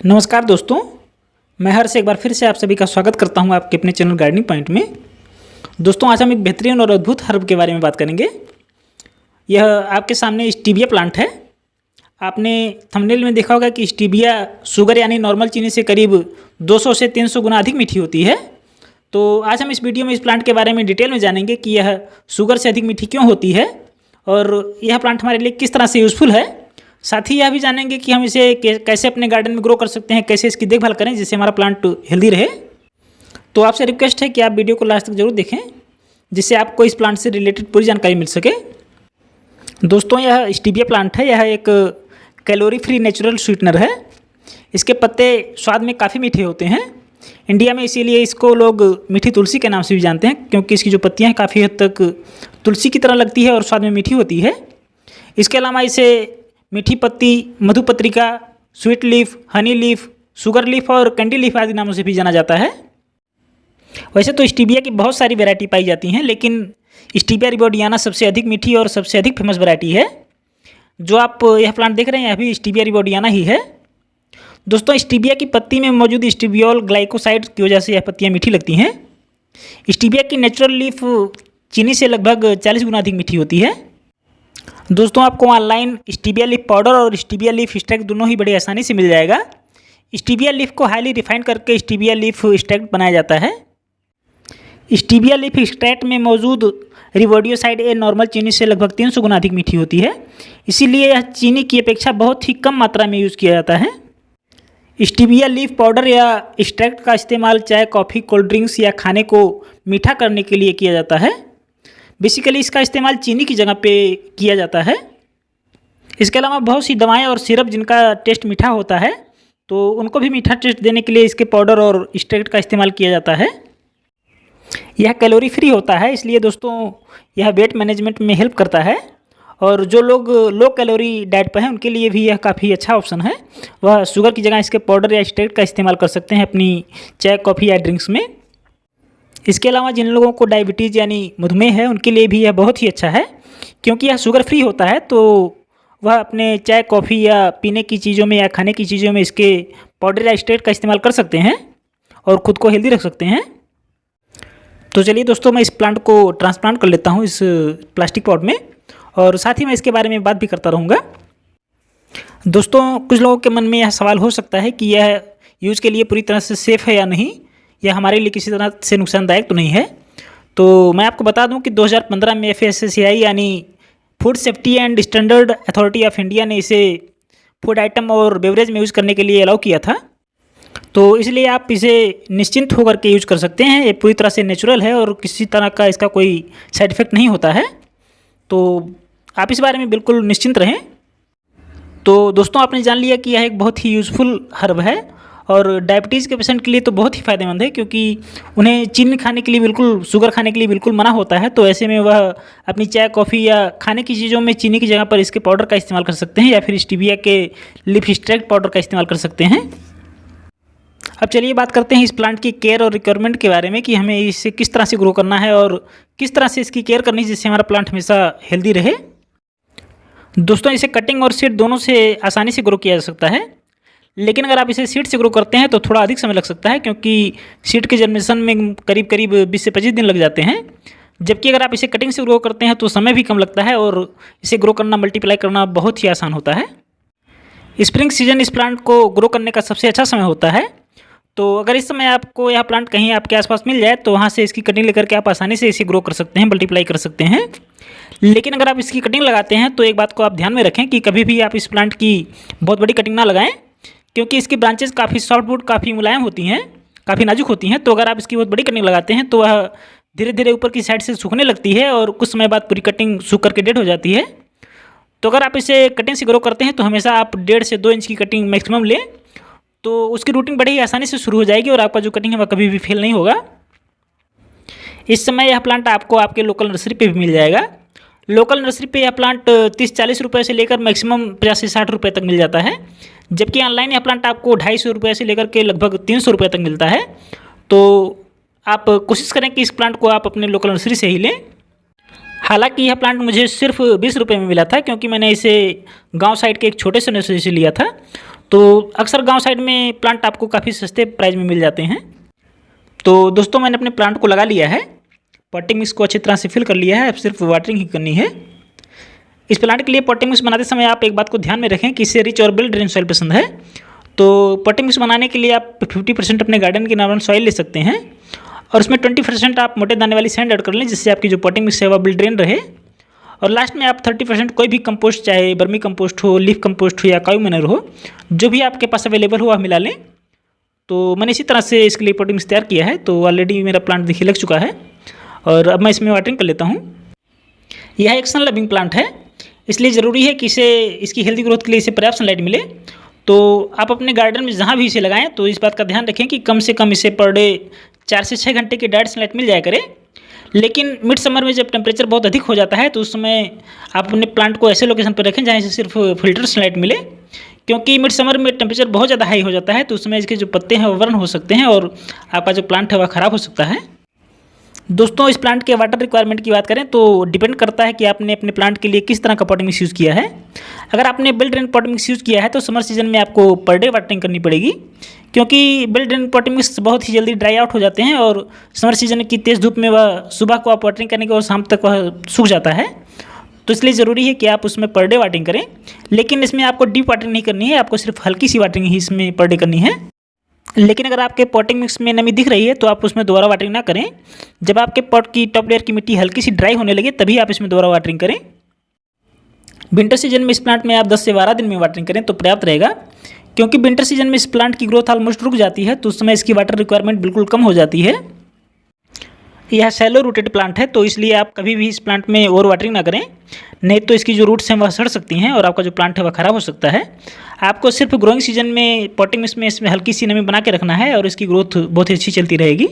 नमस्कार दोस्तों, मैं हर्ष एक बार फिर से आप सभी का स्वागत करता हूं आपके अपने चैनल गार्डनिंग पॉइंट में। दोस्तों, आज हम एक बेहतरीन और अद्भुत हर्ब के बारे में बात करेंगे। यह आपके सामने स्टीबिया प्लांट है। आपने थंबनेल में देखा होगा कि स्टीबिया शुगर यानी नॉर्मल चीनी से करीब 200 से 300 गुना अधिक मीठी होती है। तो आज हम इस वीडियो में इस प्लांट के बारे में डिटेल में जानेंगे कि यह शुगर से अधिक मीठी क्यों होती है और यह प्लांट हमारे लिए किस तरह से यूज़फुल है। साथ ही यह भी जानेंगे कि हम इसे कैसे अपने गार्डन में ग्रो कर सकते हैं, कैसे इसकी देखभाल करें जिससे हमारा प्लांट हेल्दी रहे। तो आपसे रिक्वेस्ट है कि आप वीडियो को लास्ट तक जरूर देखें, जिससे आपको इस प्लांट से रिलेटेड पूरी जानकारी मिल सके। दोस्तों, यह स्टीबिया प्लांट है। यह एक कैलोरी फ्री नेचुरल स्वीटनर है। इसके पत्ते स्वाद में काफ़ी मीठे होते हैं। इंडिया में इसीलिए इसको लोग मीठी तुलसी के नाम से भी जानते हैं, क्योंकि इसकी जो पत्तियाँ हैं काफ़ी हद तक तुलसी की तरह लगती है और स्वाद में मीठी होती है। इसके अलावा इसे मीठी पत्ती, मधुपत्रिका, sweet leaf, honey leaf, sugar leaf और कैंडी लीफ आदि नामों से भी जाना जाता है। वैसे तो स्टीबिया की बहुत सारी वैरायटी पाई जाती हैं, लेकिन स्टीबिया रिबोडियाना सबसे अधिक मीठी और सबसे अधिक फेमस वैरायटी है। जो आप यह प्लांट देख रहे हैं, यह भी स्टीबिया रिबोडियाना ही है। दोस्तों, स्टीबिया की पत्ती में मौजूद स्टीबियोल ग्लाइकोसाइड की वजह से यह पत्तियाँ मीठी लगती हैं। स्टीबिया की नेचुरल लीफ चीनी से लगभग 40 गुना अधिक मीठी होती है। दोस्तों, आपको ऑनलाइन स्टीबिया लीफ पाउडर और स्टीबिया लीफ एक्सट्रैक्ट दोनों ही बड़ी आसानी से मिल जाएगा। स्टीबिया लीफ को हाईली रिफाइन करके स्टीबिया लीफ एक्सट्रैक्ट बनाया जाता है। स्टीबिया लीफ एक्सट्रैक्ट में मौजूद रिबोडियोसाइड ए नॉर्मल चीनी से लगभग 300 गुना अधिक मीठी होती है। इसीलिए यह चीनी की अपेक्षा बहुत ही कम मात्रा में यूज़ किया जाता है। स्टीबिया लीफ पाउडर या एक्सट्रैक्ट का इस्तेमाल चाय, कॉफ़ी, कोल्ड ड्रिंक्स या खाने को मीठा करने के लिए किया जाता है। बेसिकली इसका इस्तेमाल चीनी की जगह पे किया जाता है। इसके अलावा बहुत सी दवाएं और सिरप जिनका टेस्ट मीठा होता है, तो उनको भी मीठा टेस्ट देने के लिए इसके पाउडर और एक्सट्रैक्ट का इस्तेमाल किया जाता है। यह कैलोरी फ्री होता है, इसलिए दोस्तों यह वेट मैनेजमेंट में हेल्प करता है। और जो लोग लो कैलोरी डाइट पर हैं उनके लिए भी यह काफ़ी अच्छा ऑप्शन है। वह शुगर की जगह इसके पाउडर या एक्सट्रैक्ट का इस्तेमाल कर सकते हैं अपनी चाय, कॉफ़ी या ड्रिंक्स में। इसके अलावा जिन लोगों को डायबिटीज़ यानी मधुमेह है, उनके लिए भी यह बहुत ही अच्छा है, क्योंकि यह शुगर फ्री होता है। तो वह अपने चाय, कॉफ़ी या पीने की चीज़ों में या खाने की चीज़ों में इसके पाउडर या एक्सट्रैक्ट का इस्तेमाल कर सकते हैं और ख़ुद को हेल्दी रख सकते हैं। तो चलिए दोस्तों, मैं इस प्लांट को ट्रांसप्लांट कर लेता हूँ इस प्लास्टिक पॉट में, और साथ ही मैं इसके बारे में बात भी करता रहूँगा। दोस्तों, कुछ लोगों के मन में यह सवाल हो सकता है कि यह यूज़ के लिए पूरी तरह से सेफ़ है या नहीं, यह हमारे लिए किसी तरह से नुकसानदायक तो नहीं है। तो मैं आपको बता दूं कि 2015 में FSSAI यानी food safety and standard authority of India ने इसे फूड आइटम और बेवरेज में यूज़ करने के लिए अलाउ किया था। तो इसलिए आप इसे निश्चिंत होकर के यूज़ कर सकते हैं। ये पूरी तरह से नेचुरल है और किसी तरह का इसका कोई साइड इफ़ेक्ट नहीं होता है। तो आप इस बारे में बिल्कुल निश्चिंत रहें। तो दोस्तों, आपने जान लिया कि यह एक बहुत ही यूज़फुल हर्ब है और डायबिटीज़ के पेशेंट के लिए तो बहुत ही फ़ायदेमंद है, क्योंकि उन्हें चीनी खाने के लिए बिल्कुल, शुगर खाने के लिए बिल्कुल मना होता है। तो ऐसे में वह अपनी चाय, कॉफ़ी या खाने की चीज़ों में चीनी की जगह पर इसके पाउडर का इस्तेमाल कर सकते हैं, या फिर स्टीबिया के लीफ एक्सट्रैक्ट पाउडर का इस्तेमाल कर सकते हैं। अब चलिए बात करते हैं इस प्लांट की केयर और रिक्वायरमेंट के बारे में, कि हमें इसे किस तरह से ग्रो करना है और किस तरह से इसकी केयर करनी है जिससे हमारा प्लांट हमेशा हेल्दी रहे। दोस्तों, इसे कटिंग और सीड दोनों से आसानी से ग्रो किया जा सकता है, लेकिन अगर आप इसे सीड से ग्रो करते हैं तो थोड़ा अधिक समय लग सकता है, क्योंकि सीड के जर्मिनेशन में करीब करीब 20 से 25 दिन लग जाते हैं। जबकि अगर आप इसे कटिंग से ग्रो करते हैं तो समय भी कम लगता है और इसे ग्रो करना, मल्टीप्लाई करना बहुत ही आसान होता है। स्प्रिंग सीजन इस प्लांट को ग्रो करने का सबसे अच्छा समय होता है। तो अगर इस समय आपको यह प्लांट कहीं आपके आसपास मिल जाए तो वहाँ से इसकी कटिंग लेकर के आप आसानी से इसे ग्रो कर सकते हैं, मल्टीप्लाई कर सकते हैं। लेकिन अगर आप इसकी कटिंग लगाते हैं तो एक बात को आप ध्यान में रखें कि कभी भी आप इस प्लांट की बहुत बड़ी कटिंग ना लगाएं, क्योंकि इसकी ब्रांचेस काफ़ी सॉफ्टवुड, काफ़ी मुलायम होती हैं, काफ़ी नाजुक होती हैं। तो अगर आप इसकी बहुत बड़ी कटिंग लगाते हैं तो वह धीरे धीरे ऊपर की साइड से सूखने लगती है और कुछ समय बाद पूरी कटिंग सूख करके डेड हो जाती है। तो अगर आप इसे कटिंग से ग्रो करते हैं तो हमेशा आप 1.5 से 2 इंच की कटिंग मैक्सिमम लें, तो उसकी रूटिंग बड़ी ही आसानी से शुरू हो जाएगी और आपका जो कटिंग है वह कभी भी फेल नहीं होगा। इस समय यह प्लांट आपको आपके लोकल नर्सरी पे भी मिल जाएगा। लोकल नर्सरी पे यह प्लांट 30-40 रुपये से लेकर मैक्सिमम 50 से 60 रुपये तक मिल जाता है, जबकि ऑनलाइन यह प्लांट आपको 250 रुपये से लेकर के लगभग 300 रुपये तक मिलता है। तो आप कोशिश करें कि इस प्लांट को आप अपने लोकल नर्सरी से ही लें। हालांकि यह प्लांट मुझे सिर्फ 20 रुपये में मिला था, क्योंकि मैंने इसे गांव साइड के एक छोटे से नर्सरी से लिया था। तो अक्सर गांव साइड में प्लांट आपको काफ़ी सस्ते प्राइस में मिल जाते हैं। तो दोस्तों मैंने अपने प्लांट को लगा लिया है, पॉटिंग मिक्स को अच्छी तरह से फिल कर लिया है, अब सिर्फ वाटरिंग ही करनी है। इस प्लांट के लिए पॉटिंग मिक्स बनाते समय आप एक बात को ध्यान में रखें कि इसे रिच और वेल ड्रेन सॉइल पसंद है। तो पॉटिंग मिक्स बनाने के लिए आप 50% अपने गार्डन की नॉर्मल सॉइल ले सकते हैं और उसमें 20% आप मोटे दाने वाली सैंड ऐड कर लें, जिससे आपकी जो पॉटिंग मिक्स है वह वेल ड्रेन रहे। और लास्ट में आप 30% कोई भी कंपोस्ट, चाहे बर्मी कंपोस्ट हो, लीफ कंपोस्ट हो या काऊ मैनर हो, जो भी आपके पास अवेलेबल हो वह मिला लें। तो मैंने इसी तरह से इसके लिए पॉटिंग मिक्स तैयार किया है। तो ऑलरेडी मेरा प्लांट देखिए लग चुका है और अब मैं इसमें वाटरिंग कर लेता हूँ। यह एक सन लविंग प्लांट है, इसलिए ज़रूरी है कि इसकी हेल्दी ग्रोथ के लिए इसे पर्याप्त सनलाइट मिले। तो आप अपने गार्डन में जहाँ भी इसे लगाएं तो इस बात का ध्यान रखें कि कम से कम इसे पर डे 4 से 6 घंटे की डायरेक्ट सनलाइट मिल जाया करे। लेकिन मिड समर में जब टेम्परेचर बहुत अधिक हो जाता है तो उस समय आप अपने प्लांट को ऐसे लोकेशन पर रखें जहाँ इसे सिर्फ फिल्टर सनलाइट मिले, क्योंकि मिड समर में टेम्परेचर बहुत ज़्यादा हाई हो जाता है तो उस समय इसके जो पत्ते हैं वो बर्न हो सकते हैं और आपका जो प्लांट है वह ख़राब हो सकता है। दोस्तों इस प्लांट के वाटर रिक्वायरमेंट की बात करें तो डिपेंड करता है कि आपने अपने प्लांट के लिए किस तरह का पॉटिंग मिक्स यूज़ किया है। अगर आपने well drain potting mix use किया है तो समर सीजन में आपको पर डे वाटरिंग करनी पड़ेगी, क्योंकि वेल ड्रेन पॉटिंग मिक्स बहुत ही जल्दी ड्राई आउट हो जाते हैं और समर सीजन की तेज़ धूप में वह सुबह को आप वाटरिंग करने के और शाम तक वह सूख जाता है। तो इसलिए ज़रूरी है कि आप उसमें पर डे वाटरिंग करें। लेकिन इसमें आपको डीप वाटरिंग नहीं करनी है, आपको सिर्फ हल्की सी वाटरिंग ही इसमें पर डे करनी है। लेकिन अगर आपके पॉटिंग मिक्स में नमी दिख रही है तो आप उसमें दोबारा वाटरिंग ना करें। जब आपके पॉट की टॉप लेयर की मिट्टी हल्की सी ड्राई होने लगे तभी आप इसमें दोबारा वाटरिंग करें। विंटर सीजन में इस प्लांट में आप 10 से 12 दिन में वाटरिंग करें तो पर्याप्त रहेगा, क्योंकि विंटर सीजन में इस प्लांट की ग्रोथ ऑलमोस्ट रुक जाती है तो उस समय इसकी वाटर रिक्वायरमेंट बिल्कुल कम हो जाती है। यह शैलो रूटेड प्लांट है तो इसलिए आप कभी भी इस प्लांट में ओवर वाटरिंग ना करें, नहीं तो इसकी जो रूट्स हैं वह सड़ सकती हैं और आपका जो प्लांट है वह ख़राब हो सकता है। आपको सिर्फ ग्रोइंग सीजन में पॉटिंग मिक्स में इसमें हल्की सी नमी बना के रखना है और इसकी ग्रोथ बहुत ही अच्छी चलती रहेगी।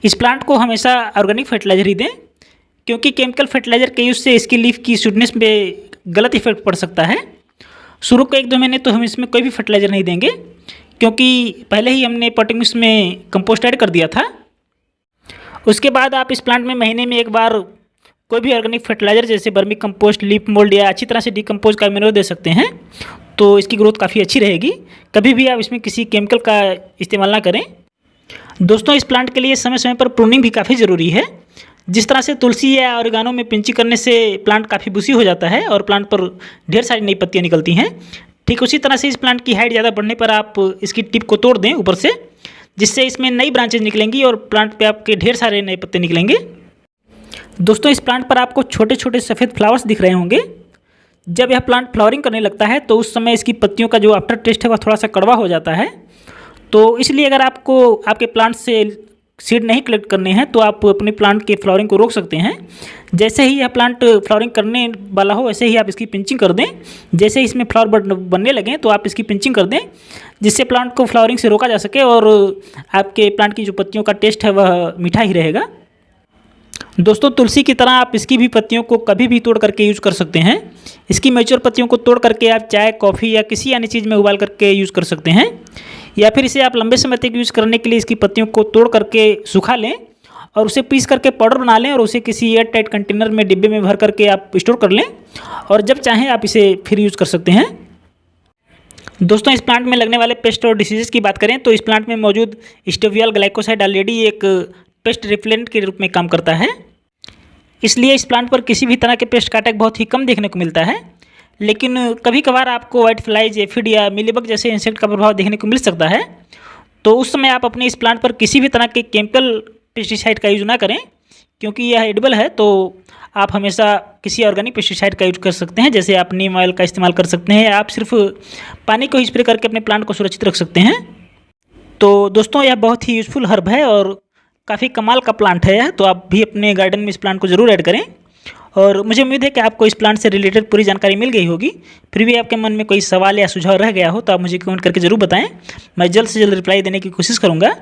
इस प्लांट को हमेशा ऑर्गेनिक फर्टिलाइजर ही दें, क्योंकि केमिकल फर्टिलाइजर के यूज़ से इसकी लीफ की स्वीटनेस में गलत इफेक्ट पड़ सकता है। शुरू के 1-2 महीने तो हम इसमें कोई भी फर्टिलाइजर नहीं देंगे, क्योंकि पहले ही हमने पॉटिंग मिक्स में कंपोस्ट ऐड कर दिया था। उसके बाद आप इस प्लांट में महीने में एक बार कोई भी ऑर्गेनिक फर्टिलाइजर जैसे बर्मी कंपोस्ट, लीफ मोल्ड या अच्छी तरह से डिकम्पोज का मैन्योर दे सकते हैं, तो इसकी ग्रोथ काफ़ी अच्छी रहेगी। कभी भी आप इसमें किसी केमिकल का इस्तेमाल ना करें। दोस्तों इस प्लांट के लिए समय समय पर प्रूनिंग भी काफ़ी ज़रूरी है। जिस तरह से तुलसी या ऑरिगानो में पिंचिंग करने से प्लांट काफ़ी बुशी हो जाता है और प्लांट पर ढेर सारी नई पत्तियाँ निकलती हैं, ठीक उसी तरह से इस प्लांट की हाइट ज़्यादा बढ़ने पर आप इसकी टिप को तोड़ दें ऊपर से, जिससे इसमें नई ब्रांचेज निकलेंगी और प्लांट पे आपके ढेर सारे नए पत्ते निकलेंगे। दोस्तों इस प्लांट पर आपको छोटे छोटे सफ़ेद फ्लावर्स दिख रहे होंगे। जब यह प्लांट फ्लावरिंग करने लगता है तो उस समय इसकी पत्तियों का जो आफ्टर टेस्ट है वह थोड़ा सा कड़वा हो जाता है। तो इसलिए अगर आपको आपके प्लांट से सीड नहीं कलेक्ट करने हैं तो आप अपने प्लांट के फ्लावरिंग को रोक सकते हैं। जैसे ही यह प्लांट फ्लावरिंग करने वाला हो वैसे ही आप इसकी पिंचिंग कर दें। जैसे ही इसमें फ्लावर बनने लगें तो आप इसकी पिंचिंग कर दें, जिससे प्लांट को फ्लावरिंग से रोका जा सके और आपके प्लांट की जो पत्तियों का टेस्ट है वह मीठा ही रहेगा। दोस्तों तुलसी की तरह आप इसकी भी पत्तियों को कभी भी तोड़ करके यूज़ कर सकते हैं। इसकी मैच्योर पत्तियों को तोड़ करके आप चाय, कॉफ़ी या किसी अन्य चीज़ में उबाल करके यूज़ कर सकते हैं, या फिर इसे आप लंबे समय तक यूज़ करने के लिए इसकी पत्तियों को तोड़ करके सुखा लें और उसे पीस करके पाउडर बना लें और उसे किसी एयर टाइट कंटेनर में डिब्बे में भर करके आप स्टोर कर लें और जब चाहें आप इसे फिर यूज़ कर सकते हैं। दोस्तों इस प्लांट में लगने वाले पेस्ट और डिसीजेस की बात करें तो इस प्लांट में मौजूद स्टेवियल ग्लाइकोसाइड ऑलरेडी एक पेस्ट रिपेलेंट के रूप में काम करता है, इसलिए इस प्लांट पर किसी भी तरह के पेस्ट का अटैक बहुत ही कम देखने को मिलता है। लेकिन कभी कभार आपको वाइट फ्लाइज, एफिड या मिलीबग जैसे इंसेक्ट का प्रभाव देखने को मिल सकता है, तो उस समय आप अपने इस प्लांट पर किसी भी तरह के केमिकल पेस्टिसाइड का यूज़ ना करें, क्योंकि यह एडिबल है। तो आप हमेशा किसी ऑर्गेनिक पेस्टिसाइड का यूज कर सकते हैं, जैसे आप नीम ऑयल का इस्तेमाल कर सकते हैं, आप सिर्फ पानी को ही स्प्रे करके अपने प्लांट को सुरक्षित रख सकते हैं। तो दोस्तों यह बहुत ही यूज़फुल हर्ब है और काफ़ी कमाल का प्लांट है यह, तो आप भी अपने गार्डन में इस प्लांट को ज़रूर ऐड करें। और मुझे उम्मीद है कि आपको इस प्लांट से रिलेटेड पूरी जानकारी मिल गई होगी। फिर भी आपके मन में कोई सवाल या सुझाव रह गया हो तो आप मुझे कमेंट करके ज़रूर बताएं, मैं जल्द से जल्द रिप्लाई देने की कोशिश करूँगा।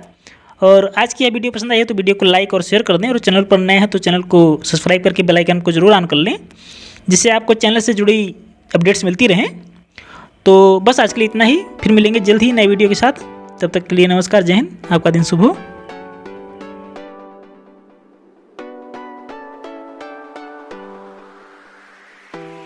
और आज की यह वीडियो पसंद आई है तो वीडियो को लाइक और शेयर कर दें, और चैनल पर नए हैं तो चैनल को सब्सक्राइब करके बेल आइकन को जरूर ऑन कर लें, जिससे आपको चैनल से जुड़ी अपडेट्स मिलती रहें। तो बस आज के लिए इतना ही, फिर मिलेंगे जल्द ही नई वीडियो के साथ। तब तक के लिए नमस्कार, जय हिंद, आपका दिन शुभ हो।